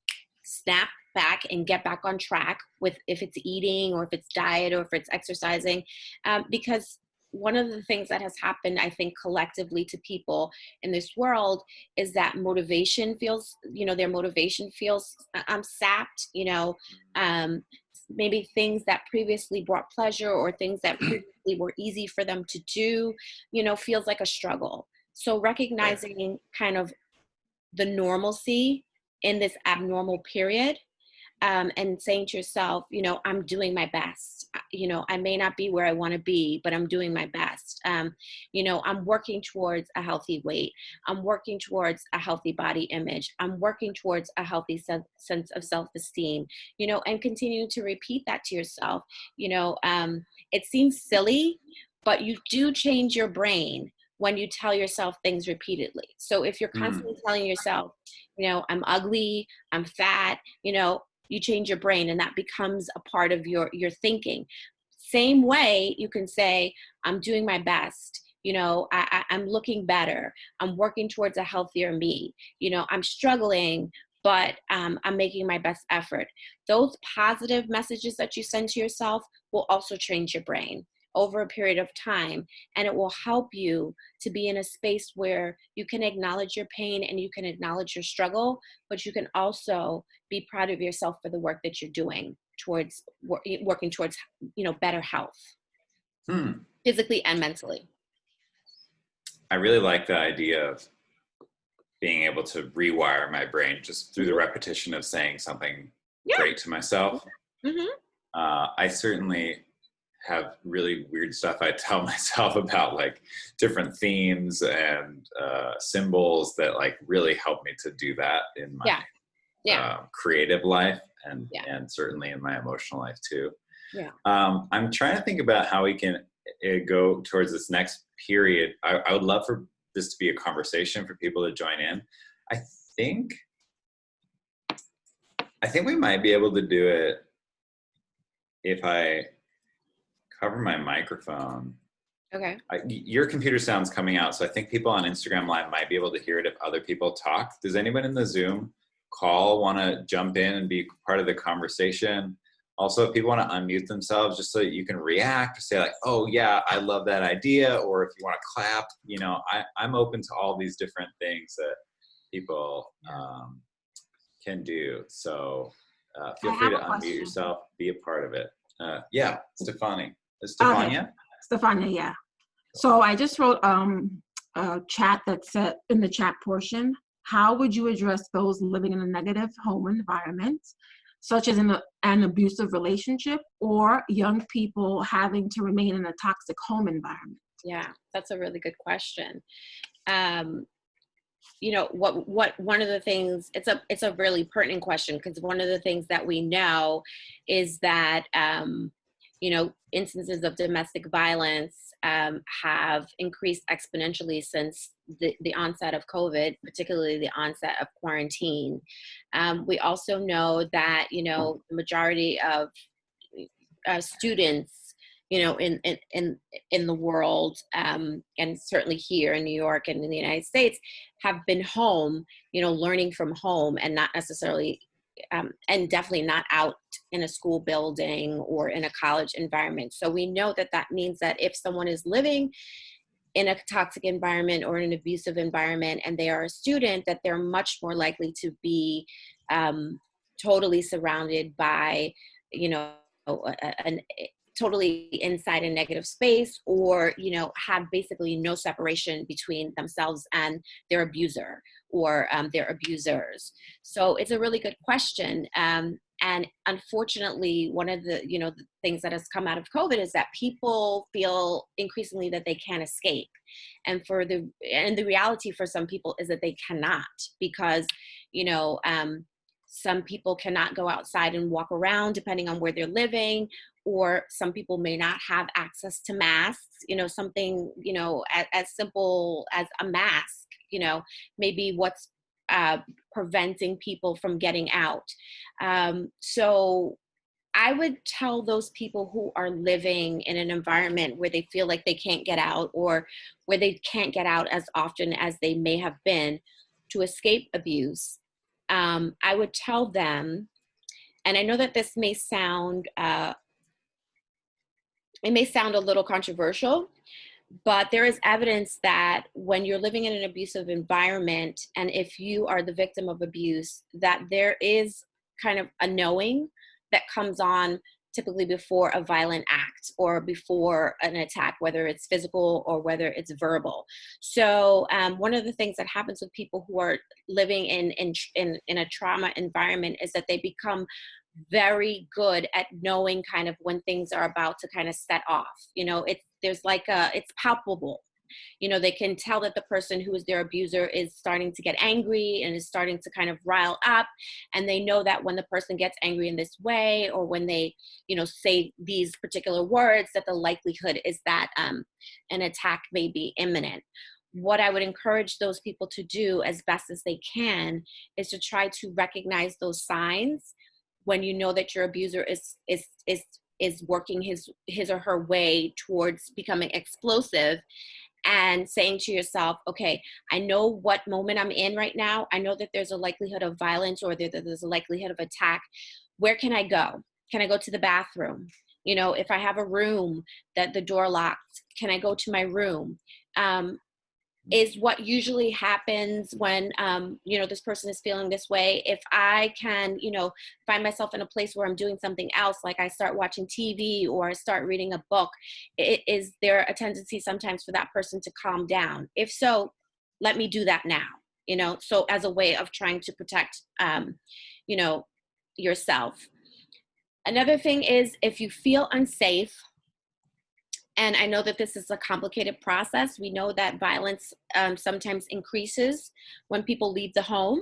snap back and get back on track with, if it's eating, or if it's diet, or if it's exercising, because one of the things that has happened, I think, collectively to people in this world is that motivation feels, you know, their motivation feels sapped, you know, maybe things that previously brought pleasure, or things that previously were easy for them to do, you know, feels like a struggle. So recognizing kind of the normalcy in this abnormal period, and saying to yourself, you know, I'm doing my best. You know, I may not be where I want to be, but I'm doing my best. You know, I'm working towards a healthy weight. I'm working towards a healthy body image. I'm working towards a healthy sense of self-esteem, you know, and continue to repeat that to yourself. You know, it seems silly, but you do change your brain when you tell yourself things repeatedly. So if you're constantly telling yourself, you know, I'm ugly, I'm fat, you know, you change your brain, and that becomes a part of your thinking. Same way you can say, I'm doing my best. You know, I'm looking better. I'm working towards a healthier me. You know, I'm struggling, but I'm making my best effort. Those positive messages that you send to yourself will also change your brain over a period of time, and it will help you to be in a space where you can acknowledge your pain and you can acknowledge your struggle, but you can also be proud of yourself for the work that you're doing towards working towards, you know, better health, physically and mentally. I really like the idea of being able to rewire my brain just through the repetition of saying something great to myself. I certainly have really weird stuff I tell myself about, like different themes and symbols that like really help me to do that in my creative life, and certainly in my emotional life too. I'm trying to think about how we can go towards this next period. I would love for this to be a conversation for people to join in. I think we might be able to do it if I cover my microphone. Okay. Your computer sound's coming out, so I think people on Instagram Live might be able to hear it if other people talk. Does anyone in the Zoom call want to jump in and be part of the conversation? Also, if people want to unmute themselves just so that you can react or say like, oh yeah, I love that idea. Or if you want to clap, I'm open to all these different things that people can do. So feel I free have to a unmute question. yourself, be a part of it. Yeah, Okay, Stefania. Stefania, yeah. So I just wrote a chat that said in the chat portion, how would you address those living in a negative home environment, such as in an abusive relationship, or young people having to remain in a toxic home environment? Yeah, that's a really good question. What one of the things, it's a really pertinent question, because one of the things that we know is that instances of domestic violence have increased exponentially since the onset of COVID, particularly the onset of quarantine. We also know that the majority of students, in the world, and certainly here in New York and in the United States, have been home, learning from home, and not necessarily, and definitely not out in a school building or in a college environment. So we know that that means that if someone is living in a toxic environment or an abusive environment and they are a student, that they're much more likely to be totally surrounded by, an totally inside a negative space, or have basically no separation between themselves and their abuser or their abusers. So it's a really good question. And unfortunately, one of the things that has come out of COVID is that people feel increasingly that they can't escape. And the reality for some people is that they cannot, because, some people cannot go outside and walk around depending on where they're living, or some people may not have access to masks, something, as simple as a mask, maybe what's preventing people from getting out. So I would tell those people who are living in an environment where they feel like they can't get out, or where they can't get out as often as they may have been, to escape abuse. I would tell them, and I know that this may sound, it may sound a little controversial, but there is evidence that when you're living in an abusive environment, and if you are the victim of abuse, that there is kind of a knowing that comes on typically before a violent act or before an attack, whether it's physical or whether it's verbal. So one of the things that happens with people who are living in a trauma environment is that they become very good at knowing kind of when things are about to kind of set off. It's palpable. They can tell that the person who is their abuser is starting to get angry and is starting to kind of rile up. And they know that when the person gets angry in this way, or when they, say these particular words, that the likelihood is that an attack may be imminent. What I would encourage those people to do as best as they can is to try to recognize those signs when you know that your abuser is working his or her way towards becoming explosive, and saying to yourself, okay, I know what moment I'm in right now. I know that there's a likelihood of violence, or there's a likelihood of attack. Where can I go? Can I go to the bathroom? If I have a room that the door locked, can I go to my room? Is what usually happens when, this person is feeling this way. If I can, find myself in a place where I'm doing something else, like I start watching TV or I start reading a book, is there a tendency sometimes for that person to calm down? If so, let me do that now, so as a way of trying to protect, yourself. Another thing is, if you feel unsafe, and I know that this is a complicated process. We know that violence sometimes increases when people leave the home.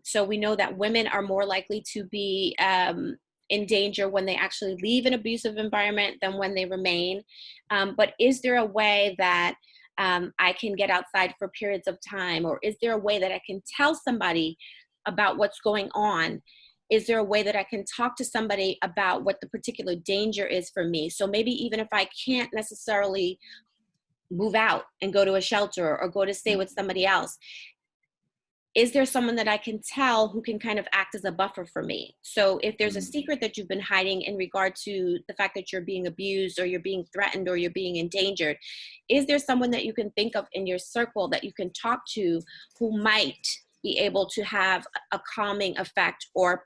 So we know that women are more likely to be in danger when they actually leave an abusive environment than when they remain. But is there a way that I can get outside for periods of time? Or is there a way that I can tell somebody about what's going on? Is there a way that I can talk to somebody about what the particular danger is for me? So maybe even if I can't necessarily move out and go to a shelter or go to stay with somebody else, is there someone that I can tell who can kind of act as a buffer for me? So if there's a secret that you've been hiding in regard to the fact that you're being abused or you're being threatened or you're being endangered, is there someone that you can think of in your circle that you can talk to who might be able to have a calming effect or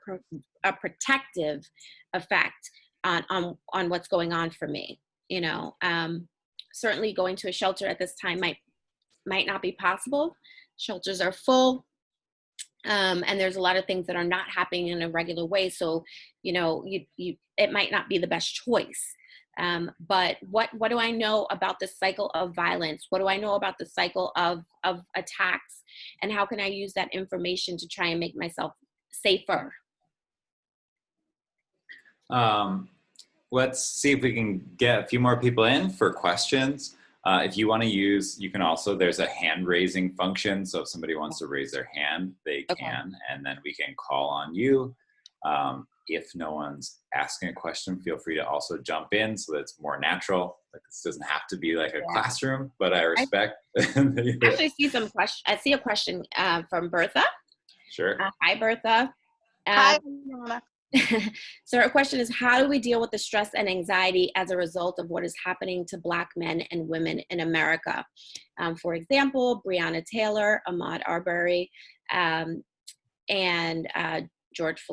a protective effect on what's going on for me? You know, certainly going to a shelter at this time might not be possible. Shelters are full. And there's a lot of things that are not happening in a regular way. So, you know, it might not be the best choice. But what do I know about the cycle of violence? What do I know about the cycle of attacks? And how can I use that information to try and make myself safer? Let's see if we can get a few more people in for questions. If you want to use, you can also, there's a hand raising function. So if somebody wants to raise their hand, they can, and then we can call on you. If no one's asking a question, feel free to also jump in so that it's more natural. Like, this doesn't have to be like a classroom, but I respect. I actually see some questions. I see a question from Bertha. Sure. Hi, Bertha. Hi. So her question is, how do we deal with the stress and anxiety as a result of what is happening to Black men and women in America? For example, Breonna Taylor, Ahmaud Arbery, and George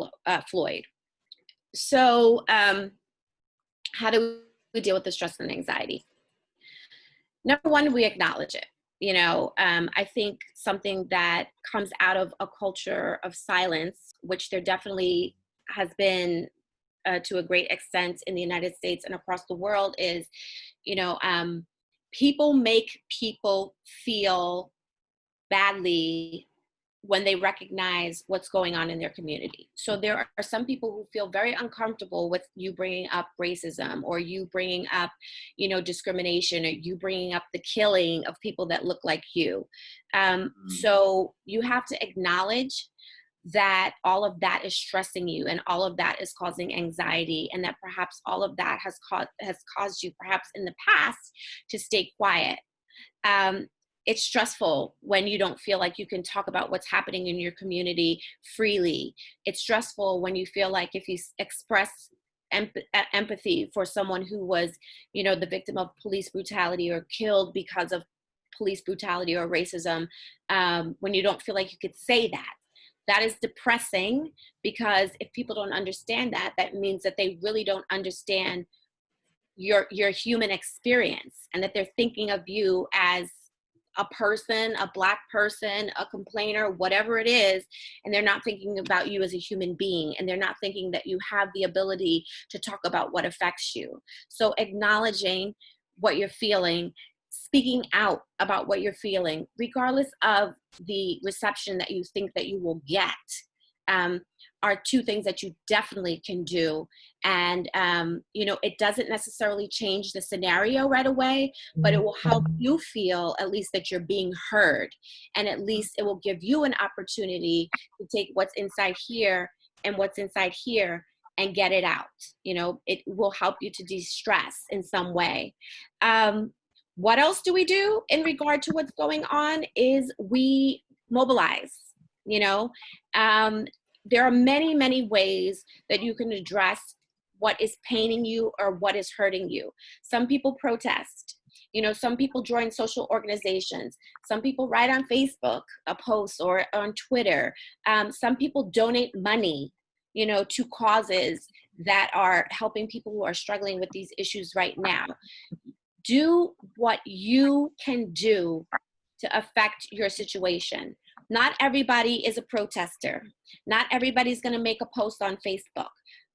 Floyd. So how do we deal with the stress and anxiety? Number one, we acknowledge it. You know, I think something that comes out of a culture of silence, which there definitely has been to a great extent in the United States and across the world, is, you know, people make people feel badly when they recognize what's going on in their community. So there are some people who feel very uncomfortable with you bringing up racism, or you bringing up, you know, discrimination, or you bringing up the killing of people that look like you. So you have to acknowledge that all of that is stressing you, and all of that is causing anxiety, and that perhaps all of that has caused you perhaps in the past to stay quiet. It's stressful when you don't feel like you can talk about what's happening in your community freely. It's stressful when you feel like if you express empathy for someone who was, you know, the victim of police brutality or killed because of police brutality or racism, when you don't feel like you could say that. That is depressing, because if people don't understand that, that means that they really don't understand your human experience, and that they're thinking of you as a person, a Black person, a complainer, whatever it is, and they're not thinking about you as a human being, and they're not thinking that you have the ability to talk about what affects you. So acknowledging what you're feeling, speaking out about what you're feeling, regardless of the reception that you think that you will get, are two things that you definitely can do. And, you know, it doesn't necessarily change the scenario right away, but it will help you feel at least that you're being heard. And at least it will give you an opportunity to take what's inside here and what's inside here and get it out. You know, it will help you to de-stress in some way. What else do we do in regard to what's going on is we mobilize. You know, there are many, many ways that you can address what is paining you or what is hurting you. Some people protest. You know, some people join social organizations. Some people write on Facebook a post or on Twitter. Some people donate money, you know, to causes that are helping people who are struggling with these issues right now. Do what you can do to affect your situation. Not everybody is a protester. Not everybody's going to make a post on Facebook.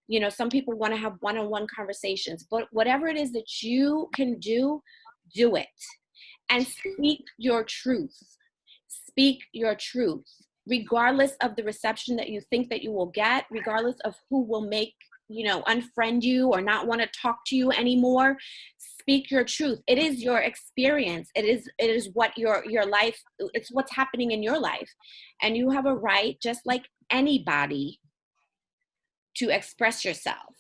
You know, some people want to have one-on-one conversations, but whatever it is that you can do, do it. And speak your truth. Speak your truth, regardless of the reception that you think that you will get, regardless of who will make, you know, unfriend you or not want to talk to you anymore. Speak your truth. It is your experience. It is what your life, it's what's happening in your life. And you have a right, just like anybody, to express yourself.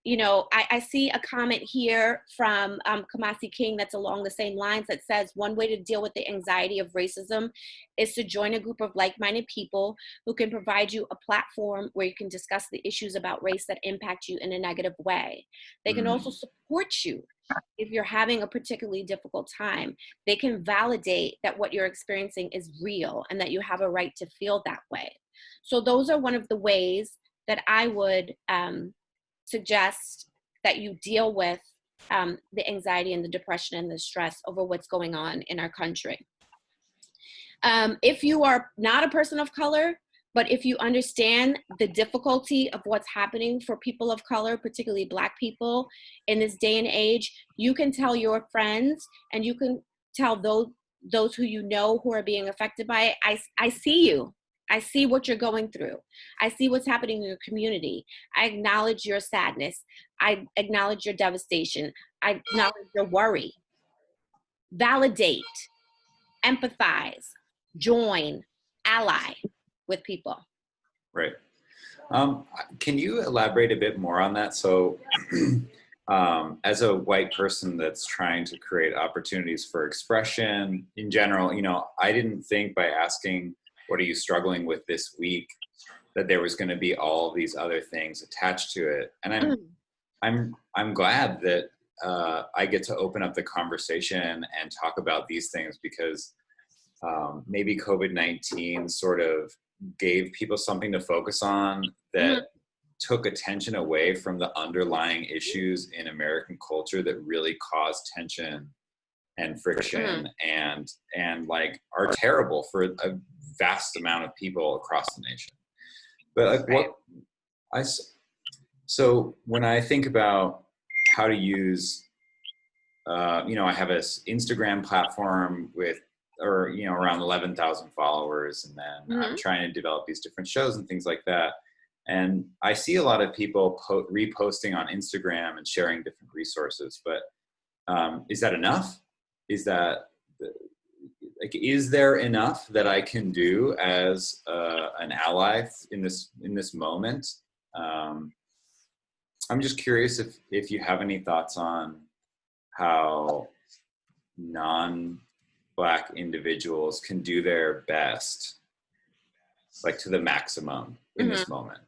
I see a comment here from Kumasi King that's along the same lines that says one way to deal with the anxiety of racism is to join a group of like-minded people who can provide you a platform where you can discuss the issues about race that impact you in a negative way. They can also support you if you're having a particularly difficult time. They can validate that what you're experiencing is real and that you have a right to feel that way. So those are one of the ways that I would suggest that you deal with the anxiety and the depression and the stress over what's going on in our country. If you are not a person of color, but if you understand the difficulty of what's happening for people of color, particularly Black people in this day and age, you can tell your friends and you can tell those who you know who are being affected by it, I see you. I see what you're going through. I see what's happening in your community. I acknowledge your sadness. I acknowledge your devastation. I acknowledge your worry. Validate, empathize, join, ally with people. Right. Can you elaborate a bit more on that? So as a white person that's trying to create opportunities for expression in general, I didn't think by asking, what are you struggling with this week, that there was going to be all these other things attached to it. And I'm glad that I get to open up the conversation and talk about these things, because maybe COVID-19 sort of gave people something to focus on that took attention away from the underlying issues in American culture that really caused tension and friction and like are terrible for a vast amount of people across the nation. But like so when I think about how to use, I have an Instagram platform with, around 11,000 followers. And then I'm trying to develop these different shows and things like that. And I see a lot of people reposting on Instagram and sharing different resources, but is that enough? Is there enough that I can do as an ally in this moment? I'm just curious if you have any thoughts on how non-Black individuals can do their best, like to the maximum in this moment.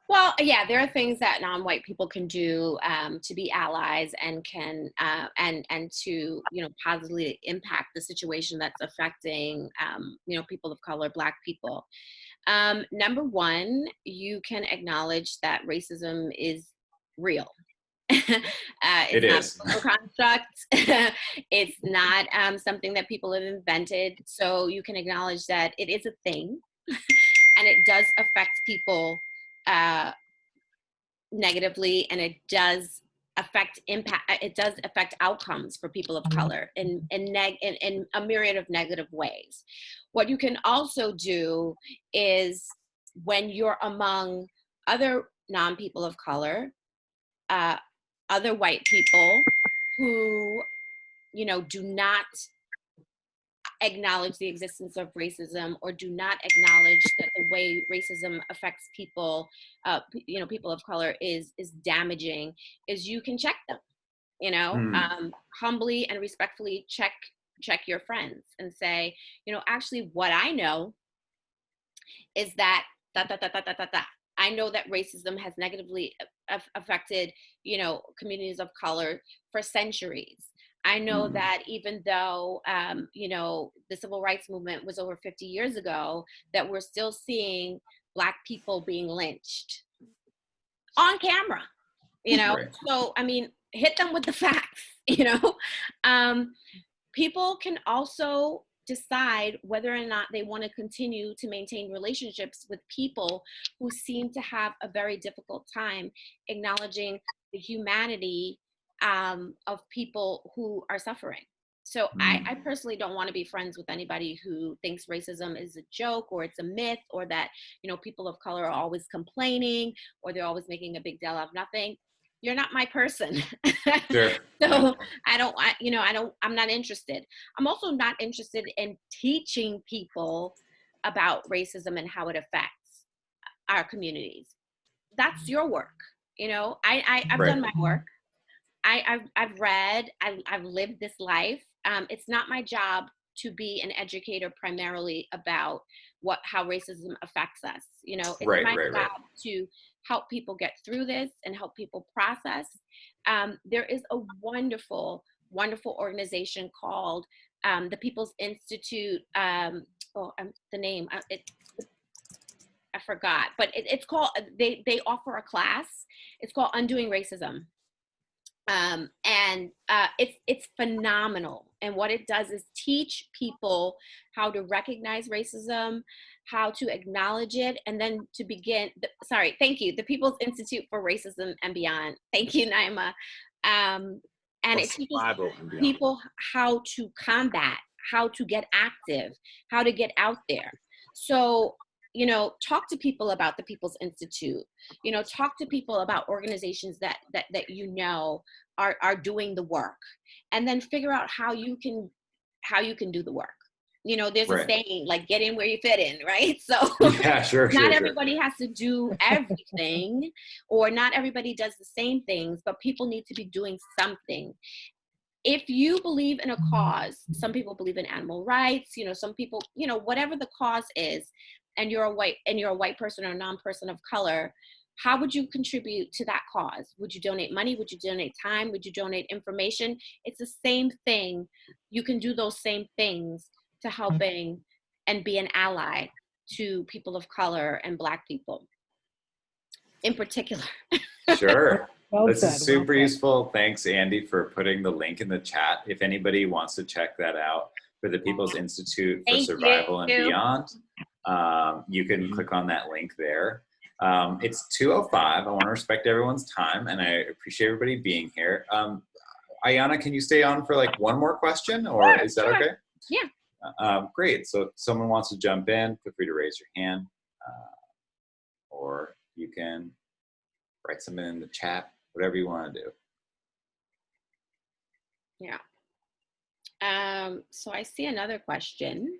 Well, yeah, there are things that non-white people can do to be allies and can and to positively impact the situation that's affecting people of color, Black people. Number one, you can acknowledge that racism is real. It's not a construct. It's not something that people have invented. So you can acknowledge that it is a thing, and it does affect people negatively, and it does affect outcomes for people of color in a myriad of negative ways. What you can also do is, when you're among other non-people of color, other white people who do not acknowledge the existence of racism or do not acknowledge that the way racism affects people, people of color is damaging, is you can check them, humbly and respectfully check your friends and say, actually what I know is that I know that racism has negatively affected, communities of color for centuries. I know that even though, the civil rights movement was over 50 years ago, that we're still seeing Black people being lynched on camera, Right. So, hit them with the facts, People can also decide whether or not they want to continue to maintain relationships with people who seem to have a very difficult time acknowledging the humanity of people who are suffering. So I personally don't want to be friends with anybody who thinks racism is a joke or it's a myth, or that, people of color are always complaining or they're always making a big deal out of nothing. You're not my person. Sure. So I'm not interested. I'm also not interested in teaching people about racism and how it affects our communities. That's your work. You know, I've Right. done my work. I've read, I've lived this life. It's not my job to be an educator primarily about how racism affects us. You know, it's Right. my Right. Right. job to help people get through this and help people process. There is a wonderful, wonderful organization called the People's Institute. The name, I forgot, but it's called, they offer a class. It's called Undoing Racism. It's phenomenal. And what it does is teach people how to recognize racism, how to acknowledge it, and then to begin, thank you, the People's Institute for Racism and Beyond. Thank you, Naima. And it teaches people how to combat, how to get active, how to get out there. So, you know, talk to people about the People's Institute, you know, talk to people about organizations that you know are doing the work, and then figure out how you can do the work. You know, there's a saying like, get in where you fit in, right? So yeah, sure, not everybody has to do everything, or not everybody does the same things, but people need to be doing something. If you believe in a cause, some people believe in animal rights, you know, some people, you know, whatever the cause is, and you're a white person or a non-person of color, how would you contribute to that cause? Would you donate money? Would you donate time? Would you donate information? It's the same thing. You can do those same things to helping and be an ally to people of color and Black people in particular. Sure. Well This said, is super well said. useful. Thanks, Andy, for putting the link in the chat. If anybody wants to check that out for the People's Institute for Thank Survival and you. Beyond, you can click on that link there. It's 2:05. I want to respect everyone's time, and I appreciate everybody being here. Ayana, can you stay on for like one more question, or is that okay? Yeah. Great. So if someone wants to jump in, feel free to raise your hand, or you can write something in the chat, whatever you want to do. Yeah. So I see another question,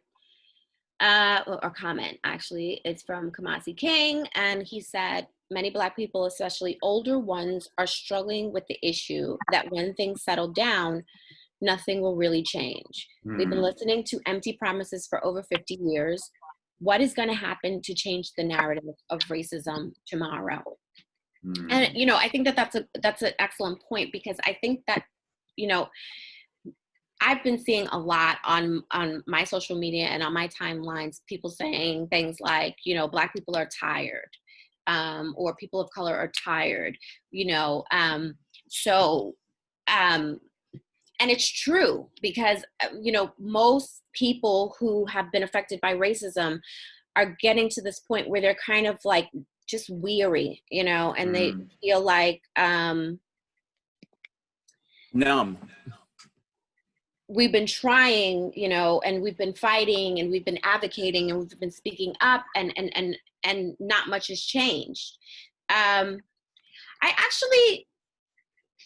or comment actually. It's from Kumasi King, and he said, many Black people, especially older ones, are struggling with the issue that when things settle down, nothing will really change. We've been listening to empty promises for over 50 years. What is going to happen to change the narrative of racism tomorrow? And, you know, I think that that's an excellent point, because I think that, you know, I've been seeing a lot on my social media and on my timelines, people saying things like, you know, Black people are tired, or people of color are tired, you know. And it's true, because, you know, most people who have been affected by racism are getting to this point where they're kind of like just weary, you know, and they feel like numb. We've been trying, you know, and we've been fighting and we've been advocating and we've been speaking up, and not much has changed. I actually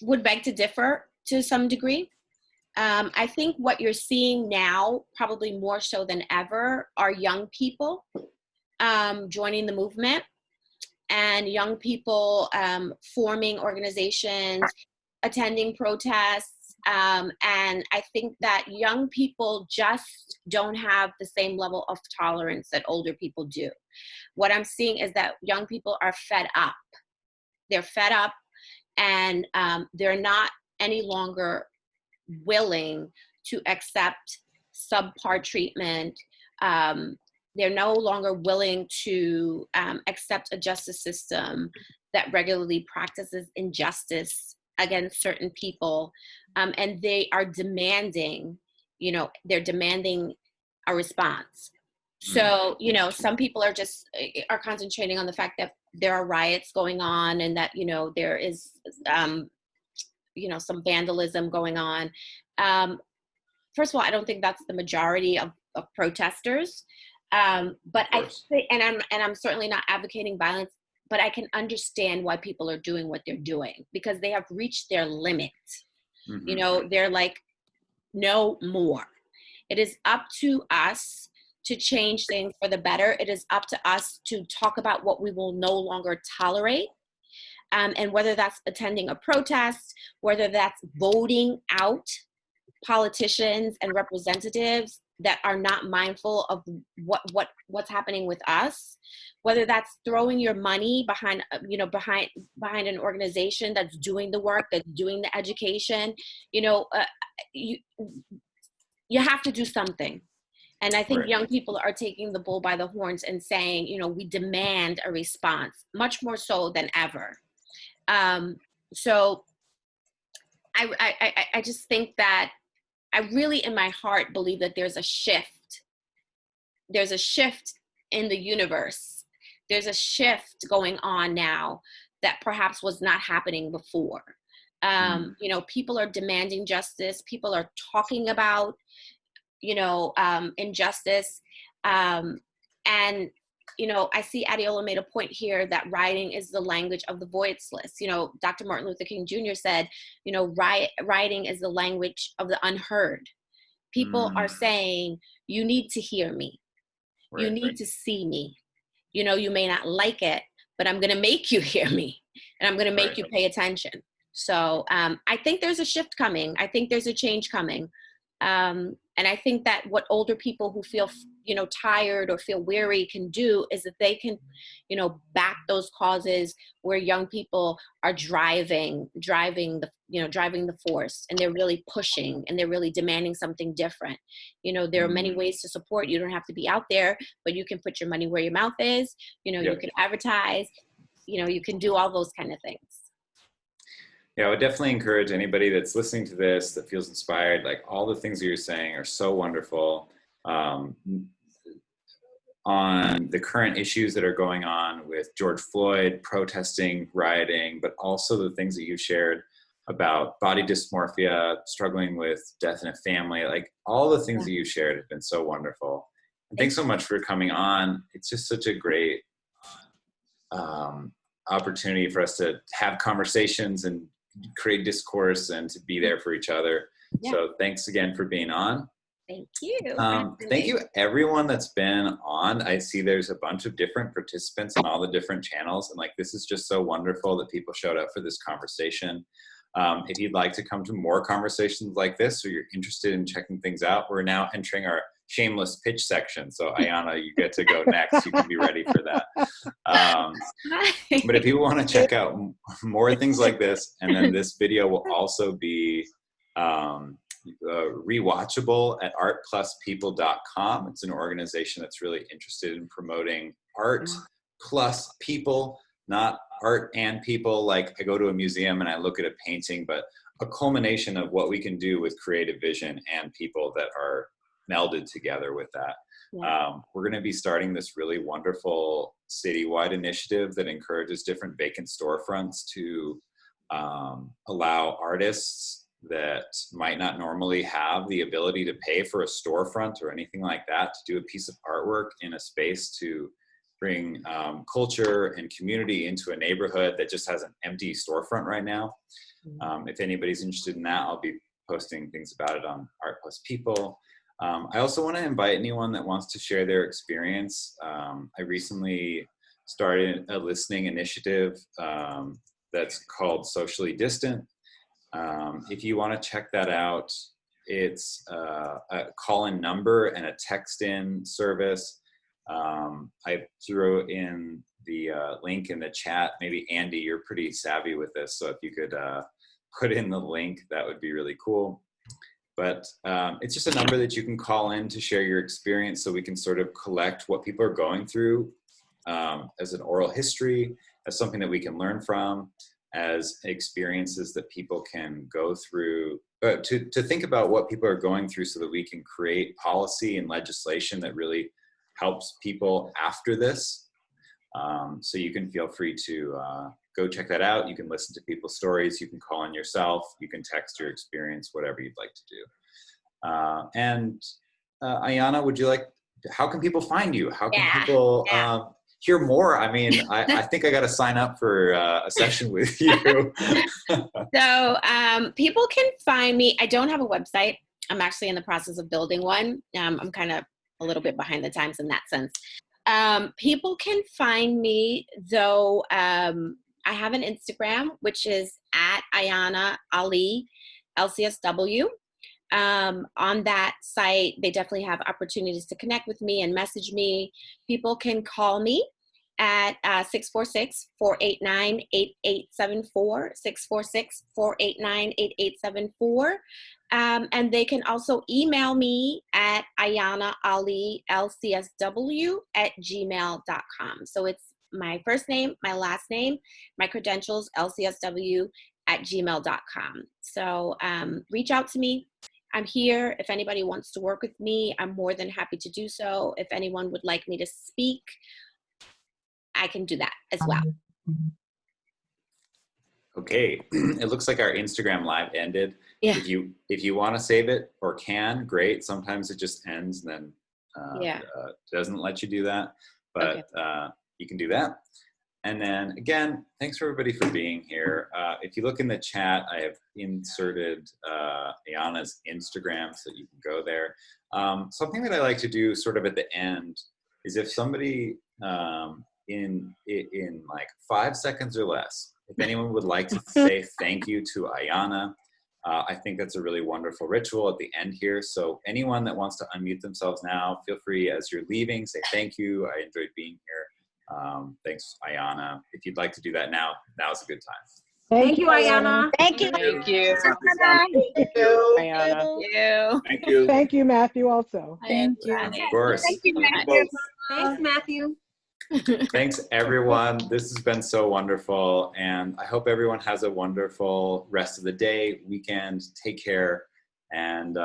would beg to differ to some degree. I think what you're seeing now, probably more so than ever, are young people joining the movement, and young people forming organizations, attending protests. And I think that young people just don't have the same level of tolerance that older people do. What I'm seeing is that young people are fed up. They're fed up, and they're not any longer willing to accept subpar treatment. They're no longer willing to accept a justice system that regularly practices injustice against certain people. And they are demanding, you know, they're demanding a response. So, you know, some people are concentrating on the fact that there are riots going on, and that, you know, there is, you know, some vandalism going on. First of all, I don't think that's the majority of protesters. But I think, and I'm certainly not advocating violence, but I can understand why people are doing what they're doing, because they have reached their limit. You know, they're like, no more. It is up to us to change things for the better. It is up to us to talk about what we will no longer tolerate. And whether that's attending a protest, whether that's voting out politicians and representatives that are not mindful of what's happening with us, whether that's throwing your money behind an organization that's doing the work, that's doing the education, you have to do something. And I think Right. young people are taking the bull by the horns and saying, we demand a response, much more so than ever. So I just think that I really, in my heart, believe that there's a shift. There's a shift in the universe. There's a shift going on now that perhaps was not happening before. People are demanding justice. People are talking about, injustice. And I see Adiola made a point here that writing is the language of the voiceless. Dr. Martin Luther King Jr. said, writing is the language of the unheard. People are saying, you need to hear me. Right, you need to see me. You may not like it, but I'm going to make you hear me, and I'm going to make you pay attention. So I think there's a shift coming. I think there's a change coming. And I think that what older people who feel, tired or feel weary can do is that they can, back those causes where young people are driving the force, and they're really pushing, and they're really demanding something different. There are many ways to support. You don't have to be out there, but you can put your money where your mouth is. You can advertise, you can do all those kind of things. Yeah, I would definitely encourage anybody that's listening to this that feels inspired. Like, all the things that you're saying are so wonderful on the current issues that are going on with George Floyd, protesting, rioting, but also the things that you shared about body dysmorphia, struggling with death in a family. Like, all the things that you shared have been so wonderful. And thanks so much for coming on. It's just such a great opportunity for us to have conversations and create discourse and to be there for each other. Yeah. So thanks again for being on. Thank you. Thank you everyone that's been on. I see there's a bunch of different participants on all the different channels, and this is just so wonderful that people showed up for this conversation. If you'd like to come to more conversations like this, or you're interested in checking things out, we're now entering our shameless pitch section. So Ayana, you get to go next. You can be ready for that. But if you want to check out more things like this, and then this video will also be rewatchable at artpluspeople.com. It's an organization that's really interested in promoting art plus people, not art and people. Like, I go to a museum and I look at a painting, but a culmination of what we can do with creative vision and people that are melded together with that. Yeah. We're going to be starting this really wonderful citywide initiative that encourages different vacant storefronts to allow artists that might not normally have the ability to pay for a storefront or anything like that to do a piece of artwork in a space to bring culture and community into a neighborhood that just has an empty storefront right now. If anybody's interested in that, I'll be posting things about it on Art Plus People. I also want to invite anyone that wants to share their experience. I recently started a listening initiative that's called Socially Distant. If you want to check that out, it's a call-in number and a text-in service. I threw in the link in the chat. Maybe Andy, you're pretty savvy with this, so if you could put in the link, that would be really cool. But it's just a number that you can call in to share your experience, so we can sort of collect what people are going through as an oral history, as something that we can learn from, as experiences that people can go through, to think about what people are going through so that we can create policy and legislation that really helps people after this. So you can feel free to go check that out. You can listen to people's stories. You can call in yourself. You can text your experience, whatever you'd like to do. And Ayana, how can people find you? How can people hear more? I mean, I think I got to sign up for a session with you. So people can find me. I don't have a website. I'm actually in the process of building one. I'm kind of a little bit behind the times in that sense. People can find me, though, I have an Instagram, which is at Ayana Ali, LCSW. On that site, they definitely have opportunities to connect with me and message me. People can call me at 646-489-8874, 646-489-8874. And they can also email me at ayanaalilcsw@gmail.com. So it's my first name, my last name, my credentials, lcsw@gmail.com. So reach out to me. I'm here. If anybody wants to work with me, I'm more than happy to do so. If anyone would like me to speak, I can do that as well. Okay, it looks like our Instagram live ended. Yeah. If you want to save it or can, great. Sometimes it just ends and then doesn't let you do that, but you can do that. And then again, thanks for everybody for being here. If you look in the chat, I have inserted Ayana's Instagram so you can go there. Something that I like to do sort of at the end is if somebody in like 5 seconds or less, if anyone would like to say thank you to Ayana, I think that's a really wonderful ritual at the end here. So anyone that wants to unmute themselves now, feel free as you're leaving, say thank you. I enjoyed being here. Thanks, Ayana. If you'd like to do that now, now's a good time. Thank you, Ayana. Thank you. Thank you. Thank you. Ayana. Thank you. Thank you, Matthew, also. Thank you. Of course. Thank you, Thanks, Matthew. Thanks, everyone. This has been so wonderful, and I hope everyone has a wonderful rest of the day, weekend. Take care, and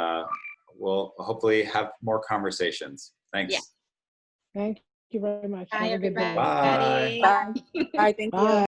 we'll hopefully have more conversations. Thanks. Yeah. Thank you very much. Bye, Have a good day. everybody. Bye. Bye. Thank you. Bye.